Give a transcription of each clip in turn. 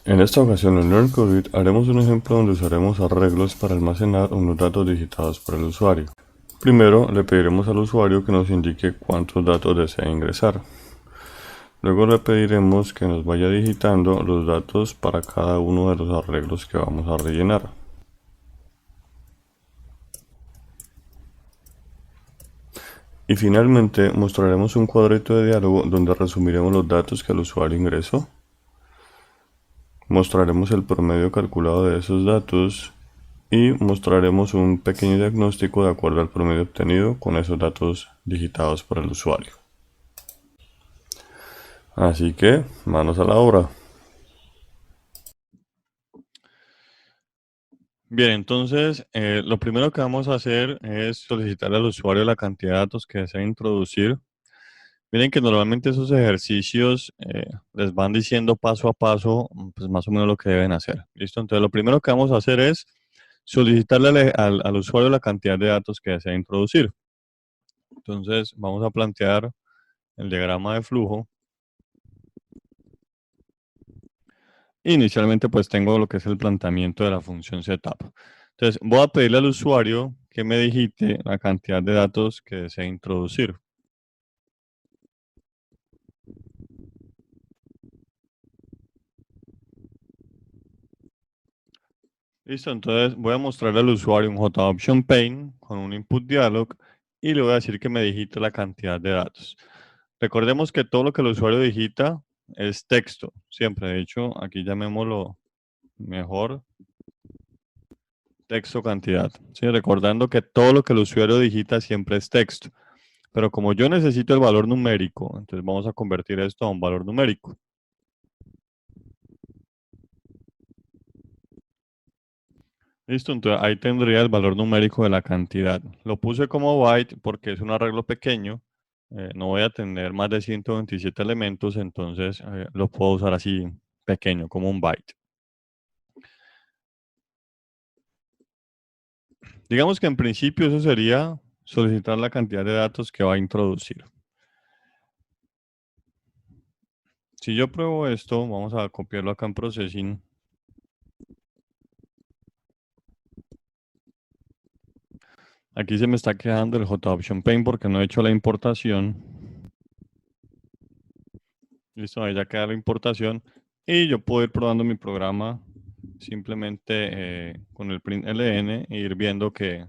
En esta ocasión en LearnCodeit haremos un ejemplo donde usaremos arreglos para almacenar unos datos digitados por el usuario. Primero le pediremos al usuario que nos indique cuántos datos desea ingresar. Luego le pediremos que nos vaya digitando los datos para cada uno de los arreglos que vamos a rellenar. Y finalmente mostraremos un cuadrito de diálogo donde resumiremos los datos que el usuario ingresó. Mostraremos el promedio calculado de esos datos y mostraremos un pequeño diagnóstico de acuerdo al promedio obtenido con esos datos digitados por el usuario. Así que, manos a la obra. Bien, entonces lo primero que vamos a hacer es solicitarle al usuario la cantidad de datos que desea introducir. Miren que normalmente esos ejercicios les van diciendo paso a paso, pues más o menos lo que deben hacer. ¿Listo? Entonces lo primero que vamos a hacer es solicitarle al usuario la cantidad de datos que desea introducir. Entonces vamos a plantear el diagrama de flujo. Inicialmente pues tengo lo que es el planteamiento de la función setup. Entonces voy a pedirle al usuario que me digite la cantidad de datos que desea introducir. Listo, entonces voy a mostrarle al usuario un JOption pane con un input dialog y le voy a decir que me digite la cantidad de datos. Recordemos que todo lo que el usuario digita es texto, siempre. De hecho, aquí llamémoslo mejor texto cantidad. ¿Sí? Recordando que todo lo que el usuario digita siempre es texto. Pero como yo necesito el valor numérico, entonces vamos a convertir esto a un valor numérico. Listo, entonces ahí tendría el valor numérico de la cantidad. Lo puse como byte porque es un arreglo pequeño. No voy a tener más de 127 elementos, entonces lo puedo usar así pequeño, como un byte. Digamos que en principio eso sería solicitar la cantidad de datos que va a introducir. Si yo pruebo esto, vamos a copiarlo acá en Processing. Aquí se me está quedando el JOption pane porque no he hecho la importación. Listo, ahí ya queda la importación. Y yo puedo ir probando mi programa simplemente con el println e ir viendo que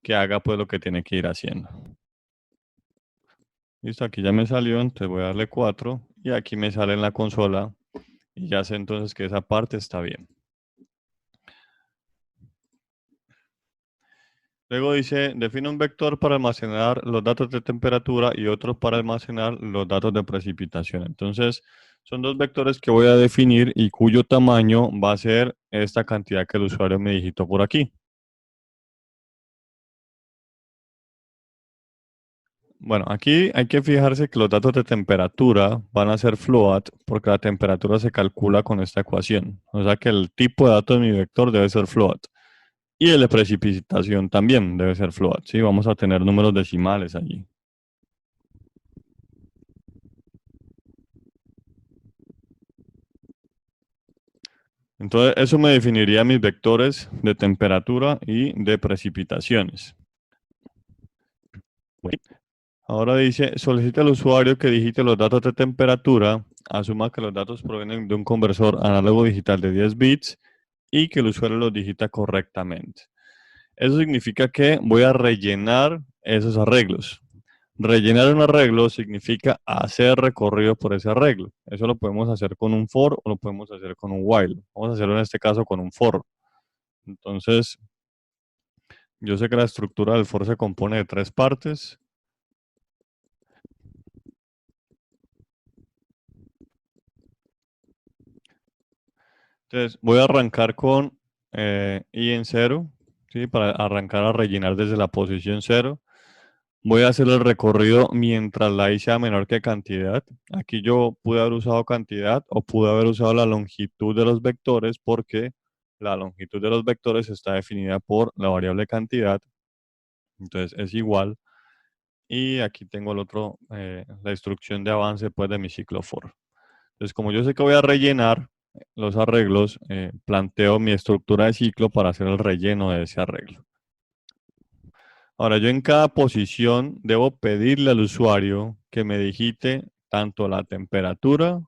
haga pues lo que tiene que ir haciendo. Listo, aquí ya me salió, entonces voy a darle 4 y aquí me sale en la consola y ya sé entonces que esa parte está bien. Luego dice, define un vector para almacenar los datos de temperatura y otro para almacenar los datos de precipitación. Entonces, son dos vectores que voy a definir y cuyo tamaño va a ser esta cantidad que el usuario me digitó por aquí. Bueno, aquí hay que fijarse que los datos de temperatura van a ser float porque la temperatura se calcula con esta ecuación. O sea que el tipo de datos de mi vector debe ser float. Y el de precipitación también debe ser float. ¿Sí? Vamos a tener números decimales allí. Entonces, eso me definiría mis vectores de temperatura y de precipitaciones. Bueno, ahora dice, solicita al usuario que digite los datos de temperatura, asuma que los datos provienen de un conversor análogo digital de 10 bits y que el usuario los digita correctamente. Eso significa que voy a rellenar esos arreglos. Rellenar un arreglo significa hacer recorrido por ese arreglo. Eso lo podemos hacer con un for o lo podemos hacer con un while. Vamos a hacerlo en este caso con un for. Entonces, yo sé que la estructura del for se compone de 3 partes. Entonces, voy a arrancar con i en 0, ¿sí? Para arrancar a rellenar desde la posición 0. Voy a hacer el recorrido mientras la i sea menor que cantidad. Aquí yo pude haber usado cantidad o pude haber usado la longitud de los vectores porque la longitud de los vectores está definida por la variable cantidad. Entonces es igual. Y aquí tengo el otro, la instrucción de avance pues, de mi ciclo for. Entonces como yo sé que voy a rellenar, los arreglos, planteo mi estructura de ciclo para hacer el relleno de ese arreglo. Ahora, yo en cada posición debo pedirle al usuario que me digite tanto la temperatura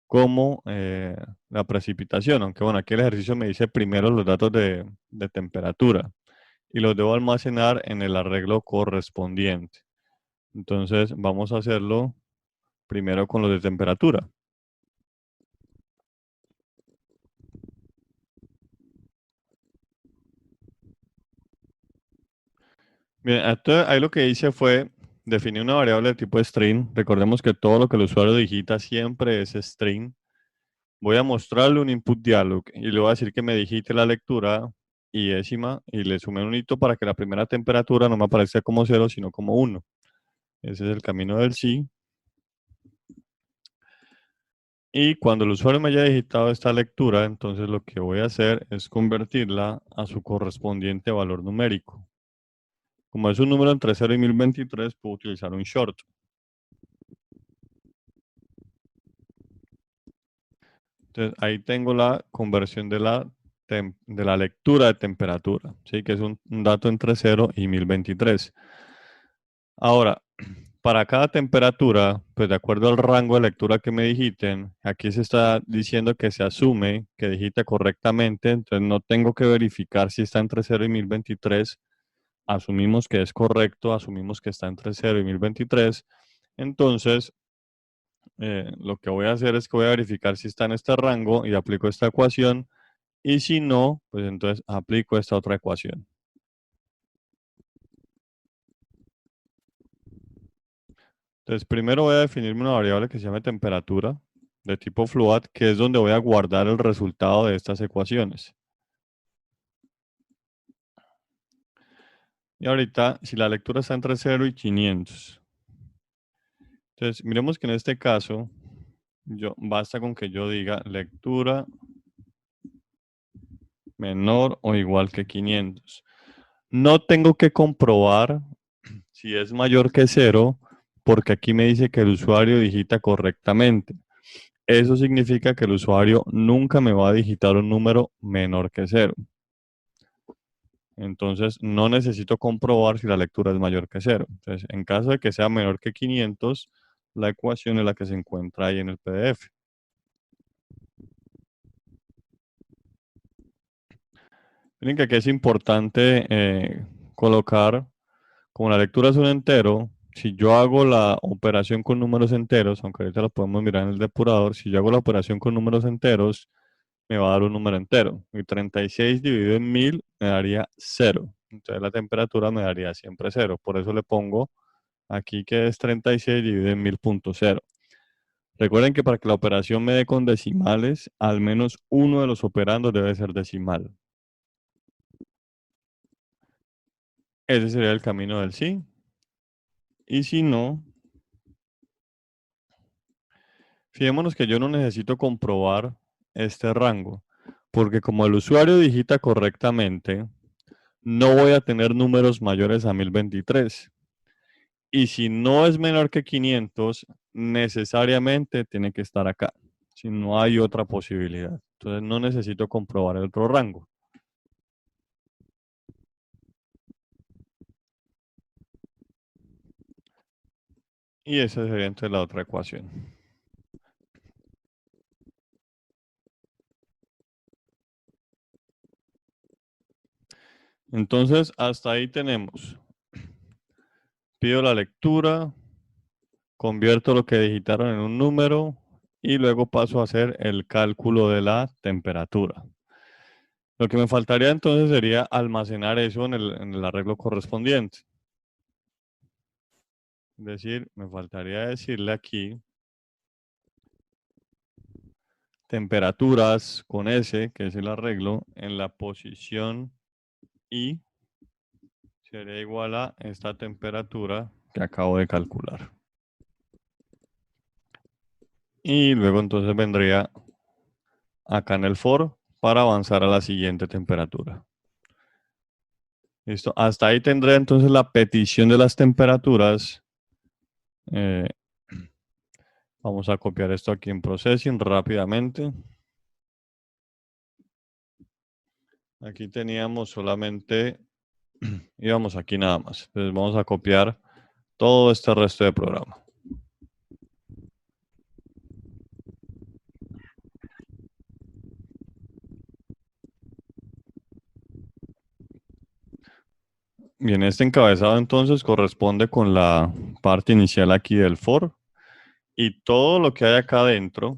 como la precipitación, aunque bueno, aquí el ejercicio me dice primero los datos de temperatura y los debo almacenar en el arreglo correspondiente. Entonces vamos a hacerlo primero con los de temperatura. Bien, entonces ahí lo que hice fue definir una variable de tipo string. Recordemos que todo lo que el usuario digita siempre es string. Voy a mostrarle un input dialog y le voy a decir que me digite la lectura y décima y le sume un hito para que la primera temperatura no me aparezca como 0, sino como 1. Ese es el camino del sí. Y cuando el usuario me haya digitado esta lectura, entonces lo que voy a hacer es convertirla a su correspondiente valor numérico. Como es un número entre 0 y 1023, puedo utilizar un short. Entonces ahí tengo la conversión de la lectura de temperatura, ¿sí? Que es un dato entre 0 y 1023. Ahora, para cada temperatura, pues de acuerdo al rango de lectura que me digiten, aquí se está diciendo que se asume que digite correctamente, entonces no tengo que verificar si está entre 0 y 1023. Asumimos que es correcto, asumimos que está entre 0 y 1023. Entonces, lo que voy a hacer es que voy a verificar si está en este rango y aplico esta ecuación. Y si no, pues entonces aplico esta otra ecuación. Entonces, primero voy a definirme una variable que se llame temperatura de tipo float, que es donde voy a guardar el resultado de estas ecuaciones. Y ahorita, si la lectura está entre 0 y 500. Entonces, miremos que en este caso, basta con que yo diga lectura menor o igual que 500. No tengo que comprobar si es mayor que 0, porque aquí me dice que el usuario digita correctamente. Eso significa que el usuario nunca me va a digitar un número menor que 0. Entonces, no necesito comprobar si la lectura es mayor que 0. Entonces, en caso de que sea menor que 500, la ecuación es la que se encuentra ahí en el PDF. Miren que aquí es importante colocar, como la lectura es un entero, si yo hago la operación con números enteros, aunque ahorita lo podemos mirar en el depurador, si yo hago la operación con números enteros, me va a dar un número entero. Y 36 dividido en 1000 me daría 0. Entonces la temperatura me daría siempre 0. Por eso le pongo aquí que es 36 dividido en 1000.0. Recuerden que para que la operación me dé con decimales, al menos uno de los operandos debe ser decimal. Ese sería el camino del sí. Y si no, fijémonos que yo no necesito comprobar este rango, porque como el usuario digita correctamente, no voy a tener números mayores a 1023. Y si no es menor que 500, necesariamente tiene que estar acá. Si no hay otra posibilidad. Entonces no necesito comprobar el otro rango. Y esa sería entonces la otra ecuación. Entonces hasta ahí tenemos. Pido la lectura, convierto lo que digitaron en un número y luego paso a hacer el cálculo de la temperatura. Lo que me faltaría entonces sería almacenar eso en el arreglo correspondiente. Es decir, me faltaría decirle aquí temperaturas con S, que es el arreglo, en la posición I sería igual a esta temperatura que acabo de calcular. Y luego entonces vendría acá en el for para avanzar a la siguiente temperatura. Listo. Hasta ahí tendré entonces la petición de las temperaturas. Eh, Vamos a copiar esto aquí en Processing rápidamente. Aquí teníamos solamente, íbamos aquí nada más. Entonces vamos a copiar todo este resto de programa. Bien, este encabezado entonces corresponde con la parte inicial aquí del for y todo lo que hay acá adentro,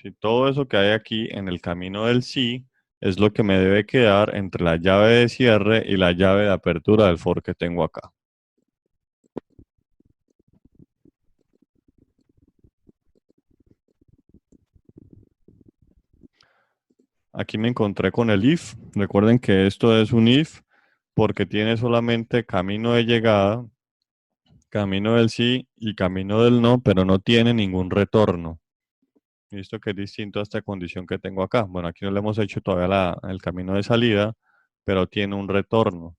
si todo eso que hay aquí en el camino del sí es lo que me debe quedar entre la llave de cierre y la llave de apertura del for que tengo acá. Aquí me encontré con el if. Recuerden que esto es un if porque tiene solamente camino de llegada, camino del sí y camino del no, pero no tiene ningún retorno. Listo, que es distinto a esta condición que tengo acá. Bueno, aquí no le hemos hecho todavía el camino de salida, pero tiene un retorno.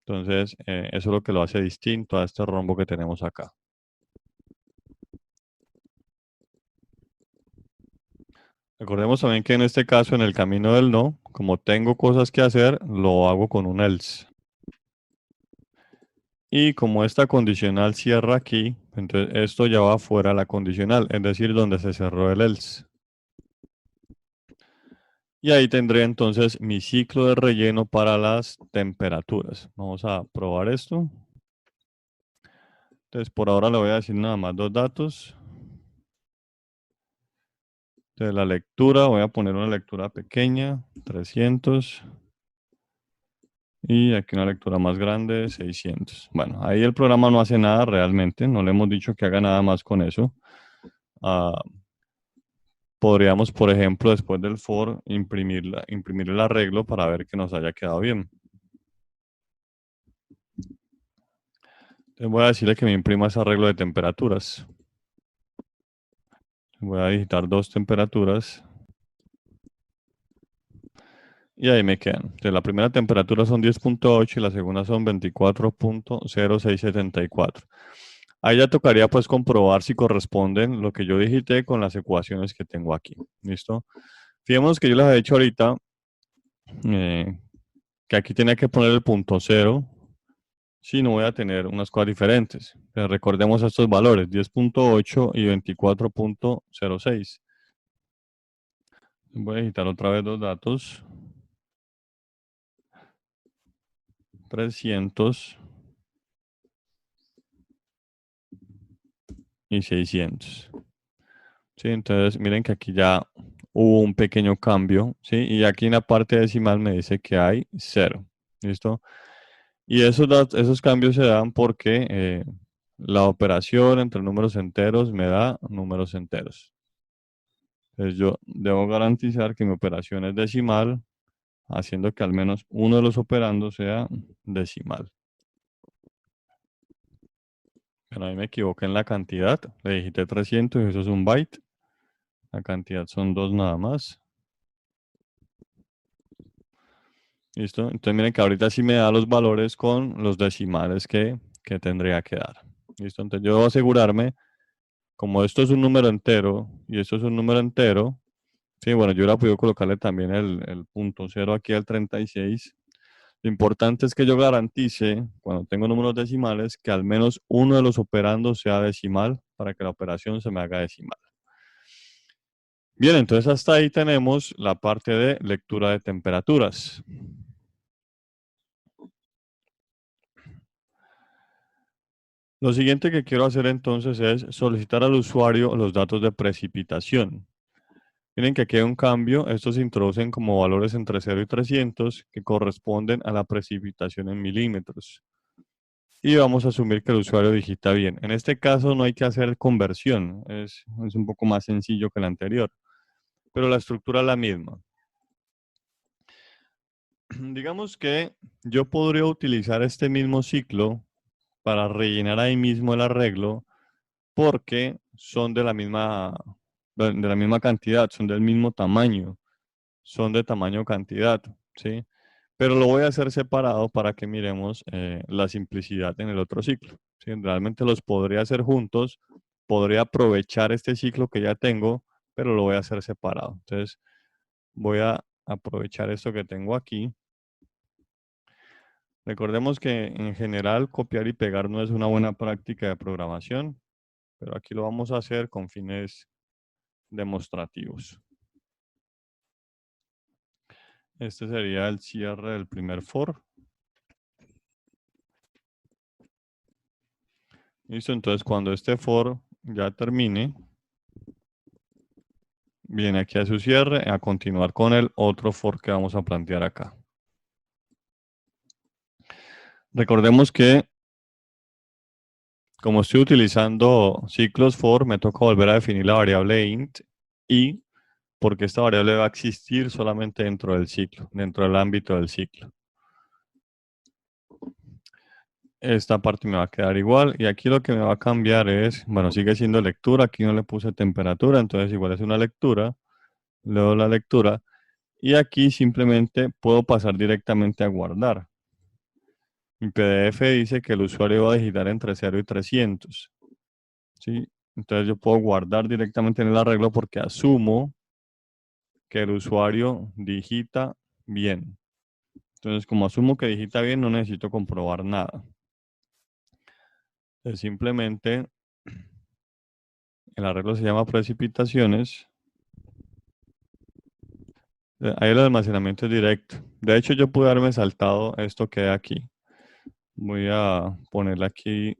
Entonces, eso es lo que lo hace distinto a este rombo que tenemos acá. Recordemos también que en este caso, en el camino del no, como tengo cosas que hacer, lo hago con un else. Y como esta condicional cierra aquí, entonces esto ya va fuera de la condicional, es decir, donde se cerró el else. Y ahí tendré entonces mi ciclo de relleno para las temperaturas. Vamos a probar esto. Entonces por ahora le voy a decir nada más dos datos. De la lectura voy a poner una lectura pequeña, 300. Y aquí una lectura más grande, 600. Bueno, ahí el programa no hace nada realmente. No le hemos dicho que haga nada más con eso. Ah, podríamos, por ejemplo, después del for, imprimir el arreglo para ver que nos haya quedado bien. Entonces voy a decirle que me imprima ese arreglo de temperaturas. Voy a digitar dos temperaturas. Y ahí me quedan. Entonces, la primera temperatura son 10.8 y la segunda son 24.0674. Ahí ya tocaría pues comprobar si corresponden lo que yo digité con las ecuaciones que tengo aquí. ¿Listo? Fijemos que yo les he dicho ahorita eh, que aquí tenía que poner el punto cero. Si no voy a tener unas cosas diferentes. Pero recordemos estos valores, 10.8 y 24.06. Voy a digitar otra vez los datos. 300 y 600. Sí, entonces miren que aquí ya hubo un pequeño cambio, ¿sí? Y aquí en la parte decimal me dice que hay 0. ¿Listo? Y esos cambios se dan porque la operación entre números enteros me da números enteros. Entonces yo debo garantizar que mi operación es decimal, haciendo que al menos uno de los operandos sea decimal. Pero ahí me equivoqué en la cantidad, le digité 300 y eso es un byte. La cantidad son 2 nada más. ¿Listo? Entonces miren que ahorita sí me da los valores con los decimales que tendría que dar. ¿Listo? Entonces yo debo asegurarme, como esto es un número entero y esto es un número entero, sí, bueno, yo hubiera podido colocarle también el punto cero aquí al 36. Lo importante es que yo garantice, cuando tengo números decimales, que al menos uno de los operandos sea decimal para que la operación se me haga decimal. Bien, entonces hasta ahí tenemos la parte de lectura de temperaturas. Lo siguiente que quiero hacer entonces es solicitar al usuario los datos de precipitación. Miren que aquí hay un cambio, estos se introducen como valores entre 0 y 300 que corresponden a la precipitación en milímetros. Y vamos a asumir que el usuario digita bien. En este caso no hay que hacer conversión, es un poco más sencillo que el anterior, pero la estructura es la misma. Digamos que yo podría utilizar este mismo ciclo para rellenar ahí mismo el arreglo porque son de la misma cantidad, son del mismo tamaño, son de tamaño cantidad, ¿sí? Pero lo voy a hacer separado para que miremos la simplicidad en el otro ciclo. ¿Sí? Realmente los podría hacer juntos, podría aprovechar este ciclo que ya tengo, pero lo voy a hacer separado. Entonces voy a aprovechar esto que tengo aquí Recordemos que en general copiar y pegar no es una buena práctica de programación, pero aquí lo vamos a hacer con fines demostrativos. Este sería el cierre del primer for. Listo, entonces cuando este for ya termine, viene aquí a su cierre a continuar con el otro for que vamos a plantear acá. Recordemos que como estoy utilizando ciclos for, me toca volver a definir la variable int y porque esta variable va a existir solamente dentro del ciclo, dentro del ámbito del ciclo. Esta parte me va a quedar igual y aquí lo que me va a cambiar es, bueno, sigue siendo lectura, aquí no le puse temperatura, entonces igual es una lectura, leo la lectura y aquí simplemente puedo pasar directamente a guardar. Mi PDF dice que el usuario va a digitar entre 0 y 300. ¿Sí? Entonces yo puedo guardar directamente en el arreglo porque asumo que el usuario digita bien. Entonces, como asumo que digita bien, no necesito comprobar nada. Entonces, simplemente el arreglo se llama precipitaciones. Ahí el almacenamiento es directo. De hecho, yo pude haberme saltado esto que hay aquí. Voy a ponerle aquí,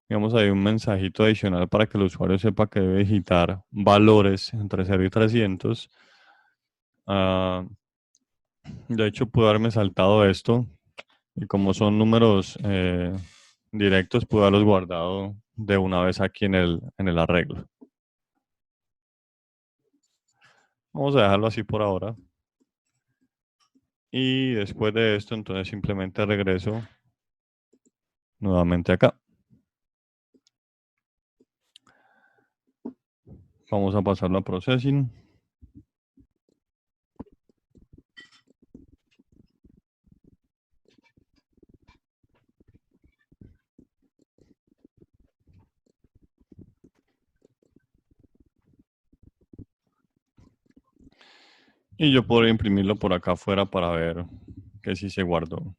digamos, ahí un mensajito adicional para que el usuario sepa que debe digitar valores entre 0 y 300. De hecho, pude haberme saltado esto. Y como son números directos, pude haberlos guardado de una vez aquí en el arreglo. Vamos a dejarlo así por ahora. Y después de esto, entonces simplemente regreso nuevamente acá. Vamos a pasarlo a processing. Y yo podré imprimirlo por acá afuera para ver que sí se guardó.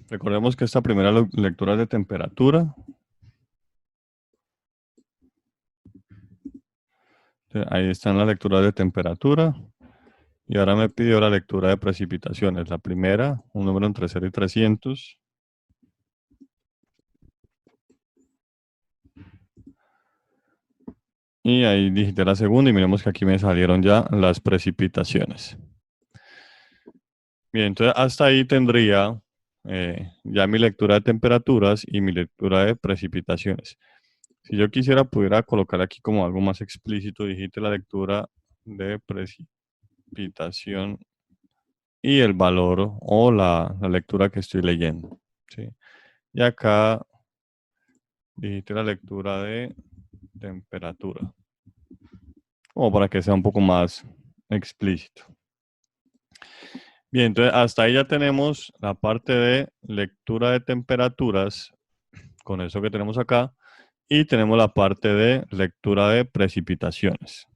Recordemos que esta primera lectura es de temperatura. Ahí están las lecturas de temperatura. Y ahora me pidió la lectura de precipitaciones. La primera, un número entre 0 y 300. Y ahí digité la segunda y miremos que aquí me salieron ya las precipitaciones. Bien, entonces hasta ahí tendría ya mi lectura de temperaturas y mi lectura de precipitaciones. Si yo quisiera, pudiera colocar aquí como algo más explícito, digite la lectura de precipitación y el valor o la lectura que estoy leyendo. ¿Sí? Y acá digite la lectura de temperatura, como para que sea un poco más explícito. Bien, entonces hasta ahí ya tenemos la parte de lectura de temperaturas, con eso que tenemos acá, y tenemos la parte de lectura de precipitaciones.